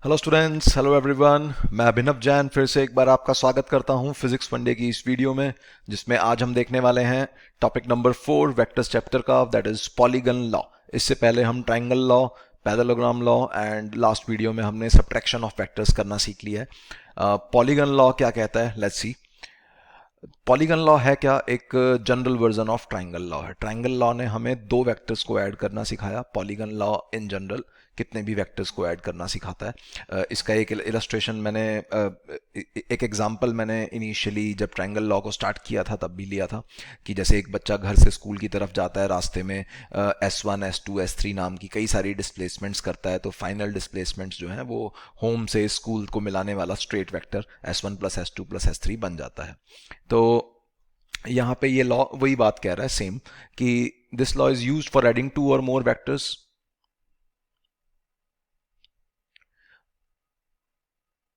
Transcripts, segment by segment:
Hello students, hello everyone. मैं अभिनव जैन फिर से एक बार आपका स्वागत करता हूं फिजिक्स वन डे की इस वीडियो में, जिसमें आज हम देखने वाले हैं टॉपिक नंबर 4 वेक्टर्स चैप्टर का, दैट इज पॉलीगन लॉ। इससे पहले हम triangle law, parallelogram law and last video में हमने सब्ट्रैक्शन ऑफ वेक्टर्स करना सीख लिया है। पॉलीगन लॉ क्या कहता है, लेट्स सी। पॉलीगन लॉ है क्या? एक general version of triangle law है। ट्रायंगल लॉ ने हमें दो वेक्टर्स को ऐड करना सिखाया। पॉलीगन लॉ इन जनरल कितने भी वेक्टर्स को ऐड करना सिखाता है। इसका एक इलस्ट्रेशन मैंने एक एग्जांपल मैंने इनिशियली जब ट्रायंगल लॉ को स्टार्ट किया था तब भी लिया था कि जैसे एक बच्चा घर से स्कूल की तरफ जाता है, रास्ते में S1 S2 S3 नाम की कई सारी डिस्प्लेसमेंट्स करता है, तो फाइनल डिस्प्लेसमेंट्स जो हैं वो होम से स्कूल को मिलाने वाला straight vector S1 plus S2 plus S3 बन जाता है। तो यहाँ पे ये लॉ वही बात कह रहा है सेम, कि this law is used for adding two or more vectors.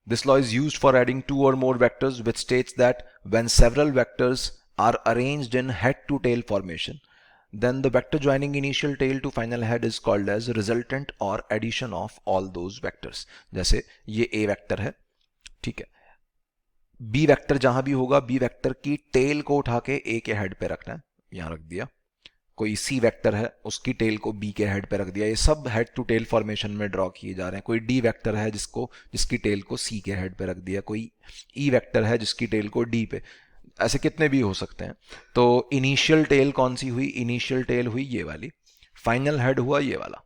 This law is used for adding two or more vectors, which states that when several vectors are arranged in head-to-tail formation, then the vector joining initial tail to final head is called as resultant or addition of all those vectors। जैसे ये A vector है, ठीक है। B vector जहां भी होगा, B vector की tell को उठा के A के हेड पे रखना है, यहां रख दिया। कोई सी वेक्टर है, उसकी टेल को बी के हेड पे रख दिया। ये सब हेड टू टेल फॉर्मेशन में ड्रॉ किए जा रहे हैं। कोई डी वेक्टर है जिसकी टेल को सी के हेड पे रख दिया। कोई ई वेक्टर है जिसकी टेल को डी पे। ऐसे कितने भी हो सकते हैं। तो इनिशियल टेल कौन सी हुई? इनिशियल टेल हुई ये वाली। फाइनल हेड हुआ ये वाला।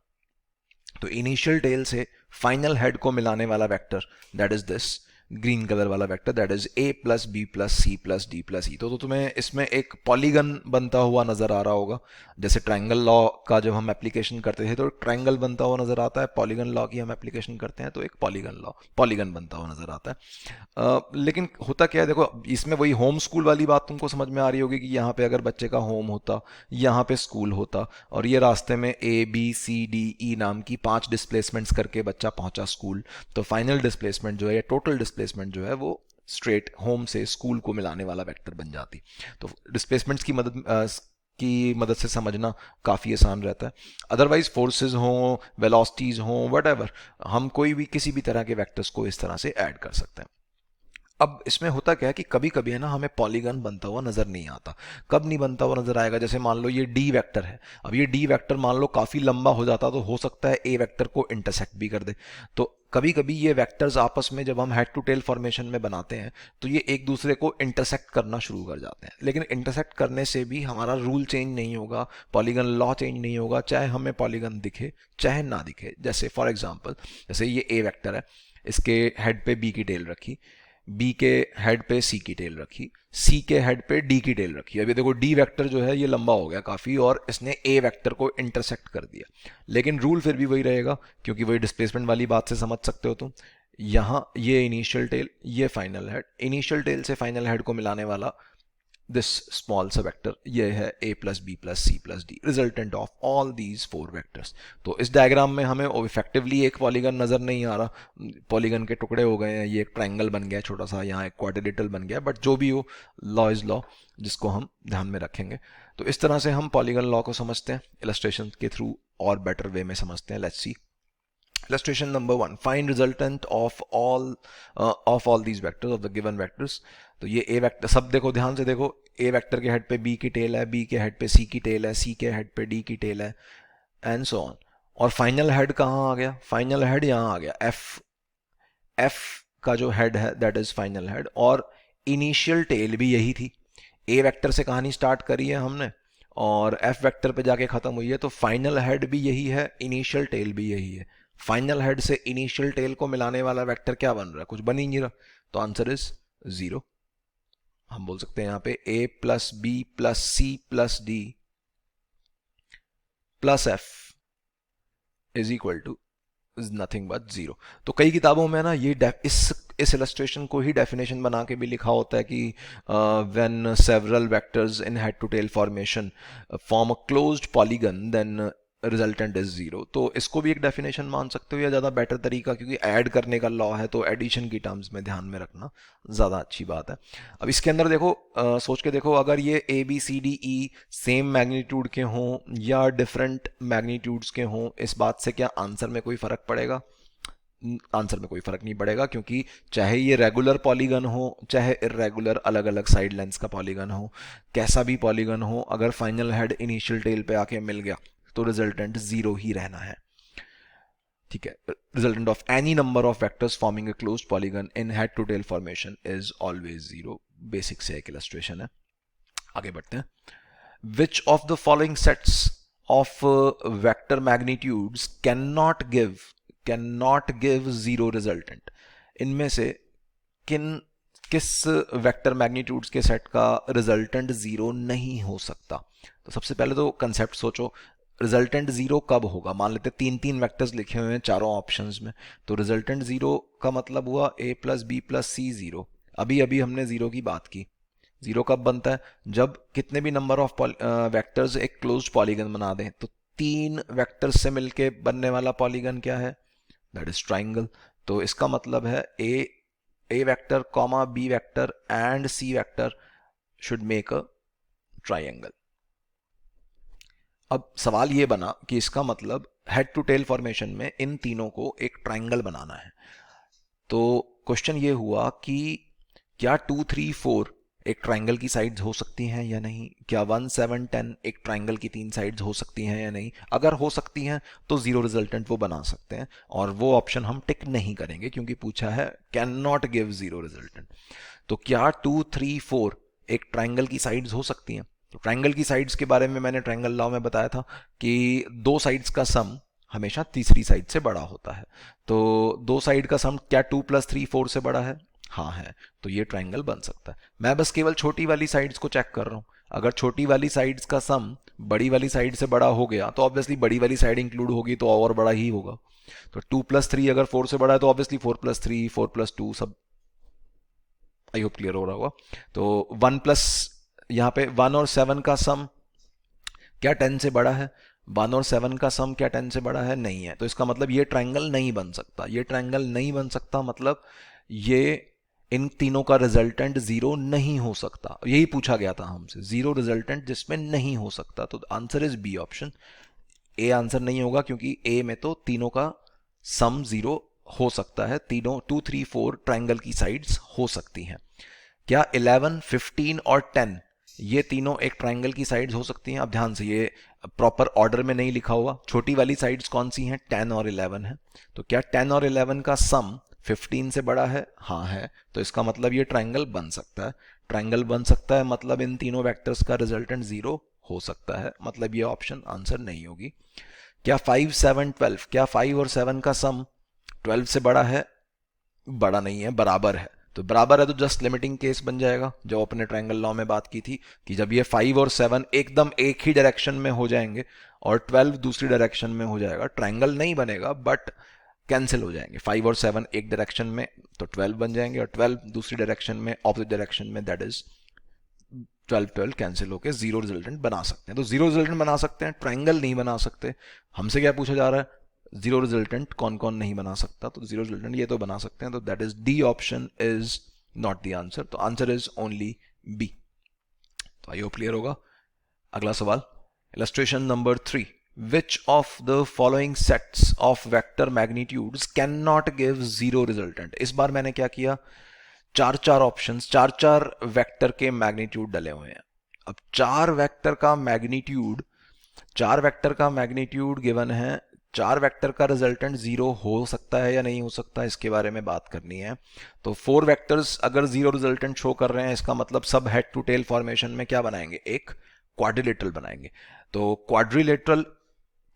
तो इनिशियल टेल से फाइनल हेड को मिलाने वाला vector, that is this green colour वाला vector, that is A plus B plus C plus D plus E. तो तुम्हें इसमें एक पॉलीगन बनता हुआ नजर आ रहा होगा। जैसे ट्रायंगल लॉ का जब हम एप्लीकेशन करते थे तो ट्रायंगल बनता हुआ नजर आता है, पॉलीगन लॉ की हम एप्लीकेशन करते हैं तो एक पॉलीगन बनता हुआ नजर आता है। लेकिन होता क्या है, देखो इसमें वही होम स्कूल वाली बात तुमको समझ में आ रही होगी कि यहाँ पे अगर बच्चे का होम होता, यहाँ पे स्कूल होता, और ये रास्ते में A B C D E नाम की 5 डिस्प्लेसमेंट्स करके बच्चा पहुंचा स्कूल, तो फाइनल डिस्प्लेसमेंट जो है या टोटल डिस्प्लेसमेंट जो है वो स्ट्रेट होम से स्कूल को मिलाने वाला वेक्टर बन जाती। तो डिस्प्लेसमेंट्स की मदद से समझना काफ़ी आसान रहता है। अदरवाइज फोर्सेस हों, वेलोसिटीज़ हों, वट हम कोई भी किसी भी तरह के वेक्टर्स को इस तरह से ऐड कर सकते हैं। अब इसमें होता क्या है कि कभी कभी है ना, हमें पॉलीगन बनता हुआ नजर नहीं आता। कब नहीं बनता हुआ नजर आएगा? जैसे मान लो ये डी वेक्टर है। अब ये डी वेक्टर मान लो काफी लंबा हो जाता तो हो सकता है ए वेक्टर को इंटरसेक्ट भी कर दे। तो कभी कभी ये वेक्टर्स आपस में जब हम हेड टू टेल फॉर्मेशन में बनाते हैं तो ये एक दूसरे को इंटरसेक्ट करना शुरू कर जाते हैं। लेकिन इंटरसेक्ट करने से भी हमारा रूल चेंज नहीं होगा, पॉलीगन लॉ चेंज नहीं होगा, चाहे हमें पॉलीगन दिखे चाहे ना दिखे। जैसे फॉर एग्जाम्पल, जैसे ये ए वेक्टर है, इसके हेड पे बी की टेल रखी, बी के हेड पे सी की टेल रखी, सी के हेड पे डी की टेल रखी। अभी देखो डी वेक्टर जो है ये लंबा हो गया काफी और इसने ए वेक्टर को इंटरसेक्ट कर दिया। लेकिन रूल फिर भी वही रहेगा, क्योंकि वही डिस्प्लेसमेंट वाली बात से समझ सकते हो तुम। यहाँ ये इनिशियल टेल, ये फाइनल हेड, इनिशियल टेल से फाइनल हेड को मिलाने वाला दिस स्मॉल सा वेक्टर ये है a plus B plus C plus D, resultant of all these 4 vectors. तो इस डायग्राम में हमें इफेक्टिवली एक पॉलीगन नजर नहीं आ रहा, पॉलीगन के टुकड़े हो गए हैं, ये एक ट्रायंगल बन गया छोटा सा, यहाँ एक क्वाड्रिलेटरल बन गया, बट जो भी हो, लॉ इज लॉ, जिसको हम ध्यान में रखेंगे। तो इस तरह से हम पॉलीगन लॉ को समझते हैं, इलस्ट्रेशन के थ्रू और बेटर वे में समझते हैं। Let's see illustration number 1, find resultant of all these vectors of the given vectors। तो ये a वेक्टर, सब देखो ध्यान से देखो, a वेक्टर के हेड पे b की टेल है, b के हेड पे c की टेल है, c के हेड पे d की टेल है, एंड सो ऑन। और फाइनल हेड कहाँ आ गया? फाइनल हेड यहाँ आ गया, f का जो हेड है दैट इज फाइनल हेड, और इनिशियल टेल भी यही थी। a वेक्टर से कहानी स्टार्ट करी है हमने और f वेक्टर पे जाके खत्म हुई है, तो फाइनल हेड भी यही है, इनिशियल टेल भी यही है। फाइनल हेड से इनिशियल टेल को मिलाने वाला वेक्टर क्या बन रहा है? कुछ बन ही नहीं रहा, तो आंसर इज 0। हम बोल सकते हैं यहाँ पे a plus B plus C plus D plus F is equal to is nothing but 0। तो कई किताबों में ना ये इस इलस्ट्रेशन को ही डेफिनेशन बना के भी लिखा होता है कि when several vectors in head to tail formation form a closed polygon then resultant is 0। तो इसको भी एक डेफिनेशन मान सकते हो, या ज़्यादा बेटर तरीका, क्योंकि ऐड करने का लॉ है तो एडिशन की टर्म्स में ध्यान में रखना ज़्यादा अच्छी बात है। अब इसके अंदर देखो, सोच के देखो, अगर ये A B C D E same magnitude के हों या डिफरेंट मैग्नीट्यूड्स के हों, इस बात से क्या आंसर में कोई फ़र्क पड़ेगा? आंसर में कोई फर्क नहीं पड़ेगा, क्योंकि चाहे ये रेगुलर पॉलीगन हो चाहे इरेगुलर अलग अलग साइड लेंथ्स का पॉलीगन हो, कैसा भी पॉलीगन हो, अगर फाइनल हेड इनिशियल टेल पे आके मिल गया तो रिजल्टेंट जीरो ही रहना है। ठीक है, resultant of any number of vectors forming a closed polygon in head to tail formation is always zero. Basic से एक इलस्ट्रेशन है। आगे बढ़ते हैं। Which of the following sets of vector magnitudes cannot give zero resultant? इनमें से किस vector magnitudes के सेट का रिजल्टेंट जीरो नहीं हो सकता? तो सबसे पहले तो कंसेप्ट सोचो, रिजल्टेंट जीरो कब होगा? मान लेते तीन तीन वेक्टर्स लिखे हुए हैं चारों ऑप्शंस में, तो रिजल्टेंट जीरो का मतलब हुआ a plus B plus C zero. अभी अभी हमने जीरो की बात की। जीरो कब बनता है? जब कितने भी नंबर ऑफ वेक्टर्स एक क्लोज्ड पॉलीगन बना दें। तो तीन वेक्टर्स से मिलके बनने वाला पॉलीगन क्या है? That is triangle. तो इसका मतलब है A vector comma B vector and C vector should make a triangle. अब सवाल ये बना कि इसका मतलब हेड टू टेल फॉर्मेशन में इन तीनों को एक ट्राइंगल बनाना है। तो क्वेश्चन ये हुआ कि क्या 2 3 4 एक ट्राइंगल की साइड्स हो सकती हैं या नहीं? क्या 1 7 10 एक ट्राइंगल की तीन साइड्स हो सकती हैं या नहीं? अगर हो सकती हैं तो जीरो रिजल्टेंट वो बना सकते हैं, और वो ऑप्शन हम टिक नहीं करेंगे क्योंकि पूछा है can not give zero resultant. तो क्या 2 3 4 एक ट्राइंगल की साइड्स हो सकती हैं? तो ट्राइंगल की साइड्स के बारे में मैंने ट्राइंगल लॉ में बताया था कि दो साइड्स का सम हमेशा तीसरी साइड से बड़ा होता है। तो दो साइड का सम क्या 2 + 3 4 से बड़ा है? हाँ है। तो ये ट्राइंगल बन सकता है। मैं बस केवल छोटी वाली साइड्स को चेक कर रहा हूँ। अगर छोटी वाली साइड्स का सम बड़ी वाली साइड से बड़ा हो गया तो ऑब्वियसली बड़ी वाली साइड इंक्लूड होगी तो और बड़ा ही होगा। तो 2 + 3 अगर 4 से बड़ा है तो ऑब्वियसली 4 + 3 4 + 2 सब। आई होप क्लियर हो रहा होगा। तो 1 प्लस यहाँ पे 1 और 7 का सम क्या 10 से बड़ा है? 1 और 7 का सम क्या 10 से बड़ा है? नहीं है। तो इसका मतलब ये ट्राइंगल नहीं बन सकता। ये ट्राइंगल नहीं बन सकता मतलब ये इन तीनों का रिजल्टेंट जीरो नहीं हो सकता। यही पूछा गया था हमसे, जीरो रिजल्टेंट जिसमें नहीं हो सकता। तो answer is B option. A answer नहीं होगा क्योंकि ए में तो तीनों का सम जीरो हो सकता है। तीनों 2 3 4 ट्राइंगल की साइड्स हो सकती हैं। क्या 11 15 और 10 ये तीनों एक ट्राइंगल की साइड्स हो सकती हैं? अब ध्यान से, ये प्रॉपर ऑर्डर में नहीं लिखा हुआ। छोटी वाली साइड्स कौन सी हैं? 10 और 11 है। तो क्या 10 और 11 का सम 15 से बड़ा है? हाँ है। तो इसका मतलब ये ट्राइंगल बन सकता है। ट्राइंगल बन सकता है मतलब इन तीनों वेक्टर्स का रिजल्टेंट जीरो हो सकता है, मतलब ये ऑप्शन आंसर नहीं होगी। क्या 5 7 12 क्या 5 और 7 का सम 12 से बड़ा है? बड़ा नहीं है, बराबर है। तो बराबर है तो जस्ट लिमिटिंग केस बन जाएगा, जो अपने ट्रायंगल लॉ में बात की थी कि जब ये 5 और 7 एकदम एक ही डायरेक्शन में हो जाएंगे और 12 दूसरी डायरेक्शन में हो जाएगा, ट्रायंगल नहीं बनेगा बट कैंसिल हो जाएंगे। 5 और 7 एक डायरेक्शन में तो 12 बन जाएंगे, और 12 दूसरी डायरेक्शन में ऑपोजिट डायरेक्शन में, दैट इज 12 12 कैंसिल होकर जीरो रिजल्टेंट बना सकते हैं। तो जीरो रिजल्टेंट बना सकते हैं, ट्रायंगल नहीं बना सकते। हमसे क्या पूछा जा रहा है? जीरो रिजल्टेंट कौन कौन नहीं बना सकता? तो जीरो रिजल्टेंट ये तो बना सकते हैं। तो that is D option is not the answer. तो आंसर इज ओनली बी। तो आई होप क्लियर होगा। अगला सवाल, illustration number 3, which of the following sets of vector magnitudes can not give zero resultant? इस बार मैंने क्या किया, चार चार ऑप्शंस, चार चार वेक्टर के मैग्नीट्यूड डले हुए हैं। अब चार वेक्टर का मैग्नीट्यूड गिवन है, चार वेक्टर का रिजल्टेंट जीरो हो सकता है या नहीं हो सकता, इसके बारे में बात करनी है। तो 4 वेक्टर्स अगर जीरो रिजल्टेंट शो कर रहे हैं, इसका मतलब सब हेड टू टेल फॉर्मेशन में क्या बनाएंगे? एक क्वाड्रिलेटरल बनाएंगे। तो क्वाड्रिलेटरल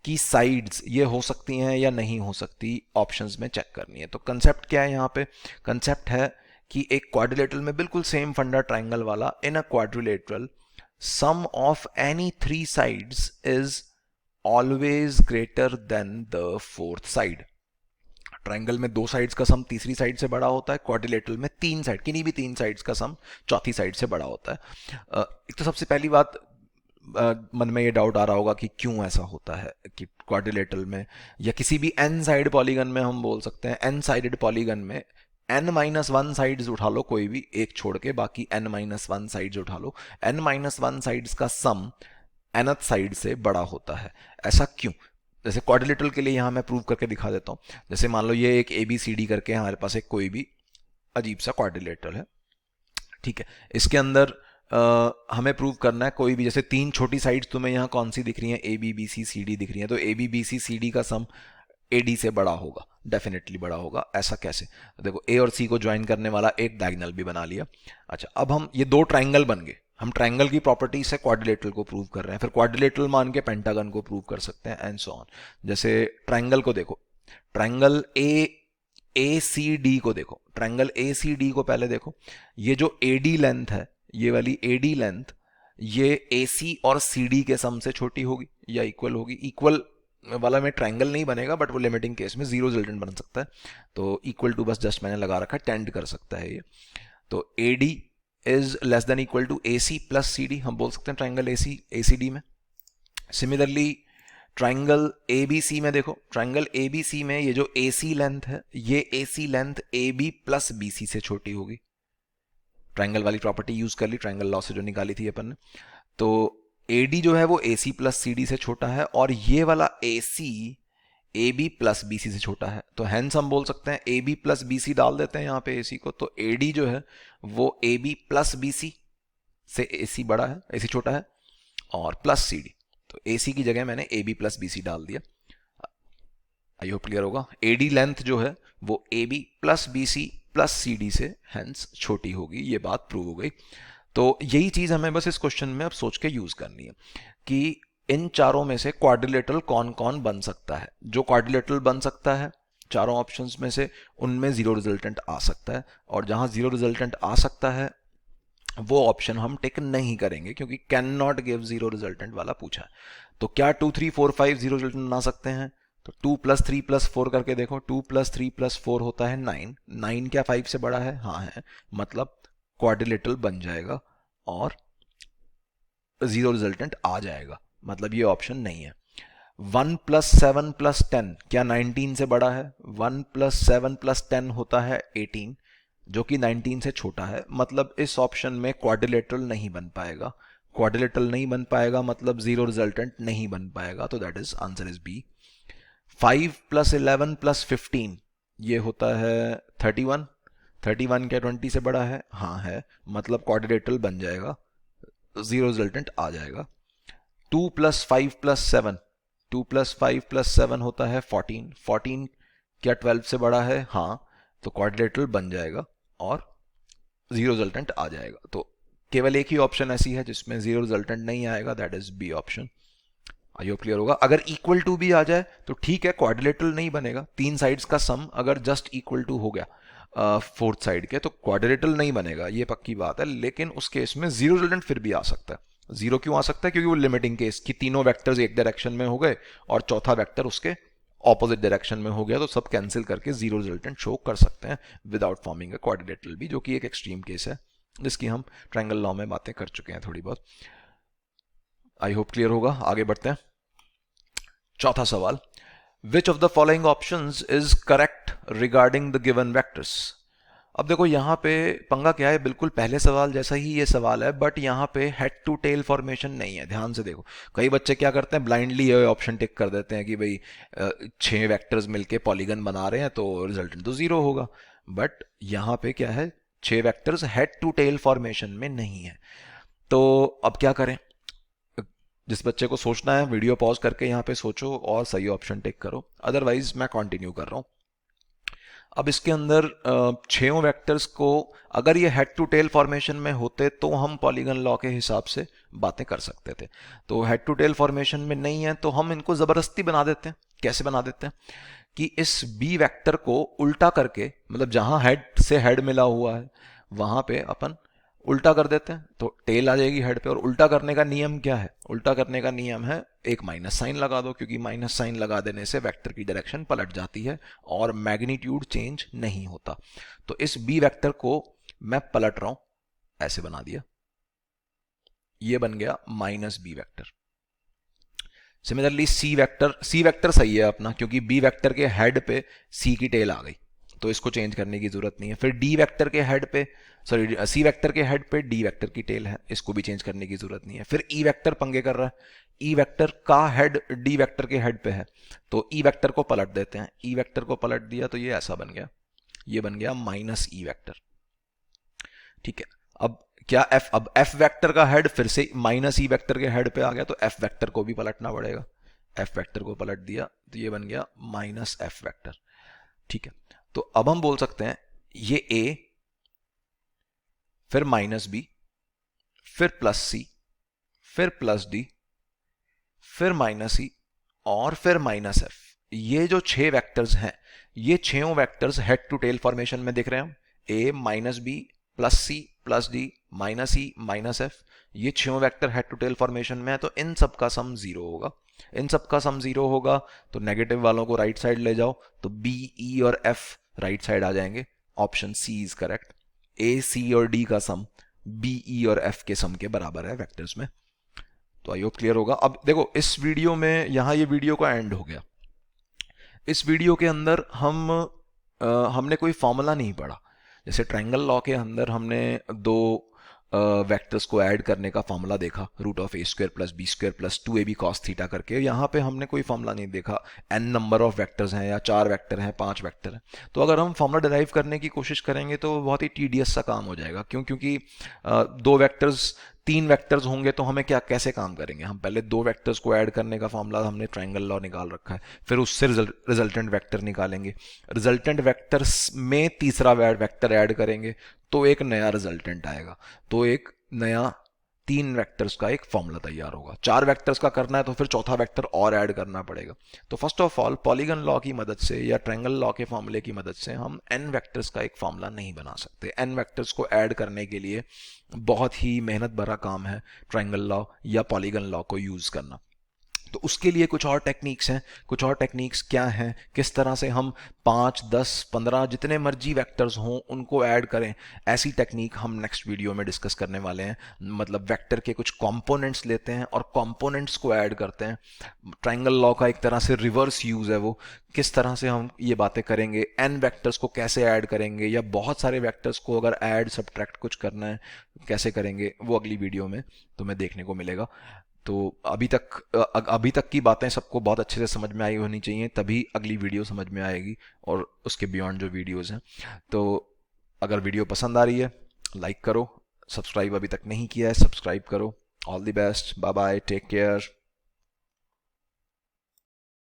की साइड्स ये हो सकती हैं या नहीं हो सकती, ऑप्शंस में चेक करनी है। तो कंसेप्ट क्या है यहाँ पे? कंसेप्ट है कि एक क्वाड्रिलेटरल में बिल्कुल सेम फंडा ट्राइंगल वाला, in a quadrilateral sum of any 3 sides is always greater than the fourth side. Triangle में 2 साइड्स का सम तीसरी साइड से बड़ा होता है, क्वाड्रिलेटरल में 3 साइड, किन्हीं भी 3 साइड्स का सम चौथी साइड से बड़ा होता है। एक तो सबसे पहली बात, मन में ये डाउट आ रहा होगा कि क्यों ऐसा होता है कि क्वाड्रिलेटरल में या किसी भी एन साइड पॉलीगन में, हम बोल सकते हैं एन साइडेड पॉलीगन में n-1 साइड्स उठा लो, कोई भी एक छोड़ के, बाकी n-1 साइड्स उठा लो, n-1 साइड्स का सम nth साइड से बड़ा होता है। ऐसा क्यों? जैसे क्वाड्रिलेटरल के लिए यहाँ मैं प्रूव करके दिखा देता हूँ। जैसे मान लो ये एक ए बी सी डी करके हमारे पास एक कोई भी अजीब सा क्वाड्रिलेटरल है, ठीक है। इसके अंदर हमें प्रूव करना है कोई भी, जैसे तीन छोटी साइड्स तुम्हें यहाँ कौन सी दिख रही हैं, A B B C C D दिख रही हैं, तो A B B C C D का सम ए डी से बड़ा होगा, डेफिनेटली बड़ा होगा। ऐसा कैसे? तो देखो ए और सी को ज्वाइन करने वाला एक डायगोनल भी बना लिया। अच्छा, अब हम ये दो ट्राइंगल बन गए, हम ट्राइंगल की प्रॉपर्टी से क्वाड्रिलेटरल को प्रूव कर रहे हैं, फिर क्वाड्रिलेटरल मान के पेंटागन को प्रूव कर सकते हैं एंड सो ऑन। जैसे ट्राइंगल को देखो, ट्राइंगल ए सी डी को देखो, ट्राइंगल ए सी डी को पहले देखो, ये जो ए डी लेंथ है, ये वाली ए डी लेंथ, ये ए सी और सी डी के सम से छोटी होगी या इक्वल होगी। इक्वल वाला में ट्राइंगल नहीं बनेगा, बट वो लिमिटिंग केस में जीरो रिजल्टेंट बन सकता है, तो इक्वल टू बस जस्ट मैंने लगा रखा है, टेंड कर सकता है ये। तो A D is less than equal to A C plus C D, हम बोल सकते हैं ट्राइंगल ए सी डी में। Similarly triangle A B C में देखो, ट्राइंगल ए बी सी में ये जो ए सी लेंथ है, ये A C length A B plus B C से छोटी होगी। ट्राइंगल वाली प्रॉपर्टी यूज कर ली, ट्राइंगल लॉ से जो निकाली थी अपन ने। तो ए डी जो है वो ए सी प्लस सी डी से छोटा है, और ये वाला A C A B plus B C से छोटा है। तो हैंस हम बोल सकते हैं A B plus B C डाल देते हैं यहाँ पे ए सी को, तो ए डी जो है वो A B plus B C से ए सी बड़ा है, ए सी छोटा है, और प्लस सी डी, तो ए सी की जगह मैंने A B plus B C डाल दिया। आई होप क्लियर होगा। ए डी लेंथ जो है वो A B plus B C plus C D से हैंस छोटी होगी, ये बात प्रूव हो गई। तो यही चीज हमें बस इस क्वेश्चन में अब सोच के यूज करनी है कि इन चारों में से क्वाड्रिलेटरल कौन कौन बन सकता है। जो क्वाड्रिलेटरल बन सकता है चारों ऑप्शंस में से, उनमें जीरो रिजल्टेंट आ सकता है, और जहां जीरो रिजल्टेंट आ सकता है वो ऑप्शन हम टिक नहीं करेंगे, क्योंकि can not give zero resultant वाला पूछा है। तो क्या 2 3 4 5 जीरो रिजल्टेंट बना सकते हैं? तो 2 + 3 + 4 करके देखो, 2 + 3 + 4 होता है 9। 9 क्या 5 से बड़ा है? हाँ है, मतलब क्वाड्रिलेटरल बन जाएगा और जीरो रिजल्टेंट आ जाएगा, मतलब ये ऑप्शन नहीं है। 1 + 7 + 10 क्या 19 से बड़ा है? 1 + 7 + 10 होता है 18, जो कि 19 से छोटा है, मतलब इस ऑप्शन में क्वाड्रिलेटरल नहीं बन पाएगा। क्वाड्रिलेटरल नहीं बन पाएगा मतलब जीरो रिजल्टेंट नहीं बन पाएगा, तो that is answer is B. 5 + 11 + 15 ये होता है 31। 31 क्या 20 से बड़ा है? हाँ है, मतलब क्वाड्रिलेटरल बन जाएगा, जीरो रिजल्टेंट आ जाएगा। 2 + 5 + 7 2 + 5 + 7 होता है 14। 14 क्या 12 से बड़ा है? हाँ, तो क्वाड्रिलेटरल बन जाएगा और जीरो रिजल्टेंट आ जाएगा। तो केवल एक ही ऑप्शन ऐसी है जिसमें जीरो रिजल्टेंट नहीं आएगा, that is B option. I hope clear होगा। अगर इक्वल टू भी आ जाए तो ठीक है, क्वाड्रिलेटरल नहीं बनेगा। तीन साइड्स का सम अगर जस्ट इक्वल टू हो गया फोर्थ साइड के, तो क्वाड्रिलेटरल नहीं बनेगा, ये पक्की बात है। लेकिन उस केस में जीरो रिजल्टेंट फिर भी आ सकता है। जीरो क्यों आ सकता है? क्योंकि वो लिमिटिंग केस कि तीनों वेक्टर्स एक डायरेक्शन में हो गए और चौथा वेक्टर उसके ऑपोजिट डायरेक्शन में हो गया, तो सब कैंसिल करके जीरो रिजल्टेंट शो कर सकते हैं विदाउट फॉर्मिंग अ क्वाड्रिलेटरल भी, जो कि एक एक्सट्रीम केस है जिसकी हम ट्रायंगल लॉ में बातें कर चुके हैं थोड़ी बहुत। आई होप क्लियर होगा। आगे बढ़ते हैं। चौथा सवाल, which of the following options is correct regarding the given vectors. अब देखो यहाँ पे पंगा क्या है, बिल्कुल पहले सवाल जैसा ही ये सवाल है, बट यहाँ पे हेड टू टेल फॉर्मेशन नहीं है। ध्यान से देखो, कई बच्चे क्या करते हैं, ब्लाइंडली ये ऑप्शन टिक कर देते हैं कि भाई 6 वेक्टर्स मिलके पॉलीगन बना रहे हैं तो रिजल्टेंट तो जीरो होगा। बट यहाँ पे क्या है, 6 vectors head to tail formation में नहीं है। तो अब क्या करें? जिस बच्चे को सोचना है वीडियो पॉज करके यहाँ पे सोचो और सही ऑप्शन टिक करो, अदरवाइज मैं कंटिन्यू कर रहा हूँ। अब इसके अंदर 6 वेक्टर्स को अगर ये हेड टू टेल फॉर्मेशन में होते तो हम पॉलीगन लॉ के हिसाब से बातें कर सकते थे। तो हेड टू टेल फॉर्मेशन में नहीं है तो हम इनको जबरदस्ती बना देते हैं। कैसे बना देते हैं कि इस बी वेक्टर को उल्टा करके, मतलब जहां हेड से हेड मिला हुआ है वहां पे अपन उल्टा कर देते हैं, तो टेल आ जाएगी हेड पे। और उल्टा करने का नियम क्या है? उल्टा करने का नियम है एक माइनस साइन लगा दो, क्योंकि माइनस साइन लगा देने से वेक्टर की डायरेक्शन पलट जाती है और मैग्नीट्यूड चेंज नहीं होता। तो इस बी वेक्टर को मैं पलट रहा हूं, ऐसे बना दिया, ये बन गया minus B vector. Similarly C vector सही है अपना, क्योंकि बी वेक्टर के हेड पे सी की टेल आ गई, तो इसको चेंज करने की जरूरत नहीं है। फिर डी वेक्टर के हेड पे, सॉरी सी वेक्टर के हेड पे डी वेक्टर की टेल है, इसको भी चेंज करने की जरूरत नहीं है। फिर ई वेक्टर पंगे कर रहा है, ई वेक्टर का हेड डी वेक्टर के हेड पे है, तो ई वेक्टर को पलट देते हैं। ई वेक्टर को पलट दिया तो ये ऐसा बन गया, ये बन गया माइनस ई वेक्टर। ठीक है, अब क्या एफ, अब एफ वेक्टर का हेड फिर से माइनस ई वेक्टर के हेड पे आ गया, तो एफ वेक्टर को भी पलटना पड़ेगा। एफ वेक्टर को पलट दिया तो ये बन गया माइनस एफ वेक्टर। ठीक है, तो अब हम बोल सकते हैं ये ए, फिर माइनस बी, फिर प्लस सी, फिर प्लस डी, फिर माइनस ई, और फिर माइनस एफ। ये जो 6 वेक्टर्स हैं, ये 6 vectors head to tail formation में दिख रहे हैं। A minus B plus C plus D minus E minus F, ये 6 vector head to tail formation में है, तो इन सब का सम जीरो होगा। इन सब का सम जीरो होगा तो नेगेटिव वालों को राइट साइड ले जाओ, तो बी, ई और एफ राइट साइड आ जाएंगे। Option C is correct. A, C और डी का सम बी, ई और एफ के सम के बराबर है वेक्टर्स में। तो आई होप क्लियर होगा। अब देखो इस वीडियो में, यहां ये वीडियो का एंड हो गया। इस वीडियो के अंदर हमने कोई फॉर्मूला नहीं पढ़ा। जैसे ट्रायंगल लॉ के अंदर हमने दो वेक्टर्स को ऐड करने का फॉर्मूला देखा, root of A square plus B square plus 2ab cos theta करके। यहाँ पे हमने कोई फॉर्मूला नहीं देखा, n नंबर ऑफ वेक्टर्स हैं या 4 वेक्टर हैं, 5 वेक्टर हैं। तो अगर हम फॉर्मूला डिराइव करने की कोशिश करेंगे तो बहुत ही टीडियस सा काम हो जाएगा। क्यों? क्योंकि 2 वेक्टर्स, 3 वेक्टर्स होंगे तो हमें क्या कैसे काम करेंगे? हम पहले 2 वेक्टर्स को ऐड करने का फॉर्मूला हमने ट्रायंगल लॉ निकाल रखा है, फिर उससे रिजल्टेंट वेक्टर निकालेंगे, रिजल्टेंट वेक्टर्स में तीसरा वेक्टर ऐड करेंगे तो एक नया रिजल्टेंट आएगा, तो एक नया 3 वेक्टर्स का एक फॉर्मूला तैयार होगा। 4 वेक्टर्स का करना है तो फिर चौथा वेक्टर और ऐड करना पड़ेगा। तो first of all polygon law की मदद से या ट्रायंगल लॉ के फॉर्मूले की मदद से हम n वेक्टर्स का एक फॉर्मूला नहीं बना सकते। n वेक्टर्स को ऐड करने के लिए बहुत ही मेहनत भरा काम है ट्रायंगल लॉ या पॉलीगन लॉ को यूज करना। तो उसके लिए कुछ और टेक्निक्स हैं। कुछ और टेक्निक्स क्या हैं, किस तरह से हम 5, 10, 15 जितने मर्जी वेक्टर्स हों उनको ऐड करें, ऐसी टेक्निक हम नेक्स्ट वीडियो में डिस्कस करने वाले हैं। मतलब वेक्टर के कुछ कंपोनेंट्स लेते हैं और कंपोनेंट्स को ऐड करते हैं। ट्रायंगल लॉ का एक तरह से रिवर्स यूज है वो, किस तरह से हम ये बातें करेंगे, n वेक्टर्स को कैसे ऐड करेंगे, या बहुत सारे वेक्टर्स को अगर ऐड सब्ट्रैक्ट कुछ करना है कैसे करेंगे, वो अगली वीडियो में तुम्हें देखने को मिलेगा। तो अभी तक की बातें सबको बहुत अच्छे से समझ में आई होनी चाहिए, तभी अगली वीडियो समझ में आएगी और उसके बियॉन्ड जो वीडियोस हैं। तो अगर वीडियो पसंद आ रही है लाइक करो, सब्सक्राइब अभी तक नहीं किया है सब्सक्राइब करो। All the best, bye bye, take care.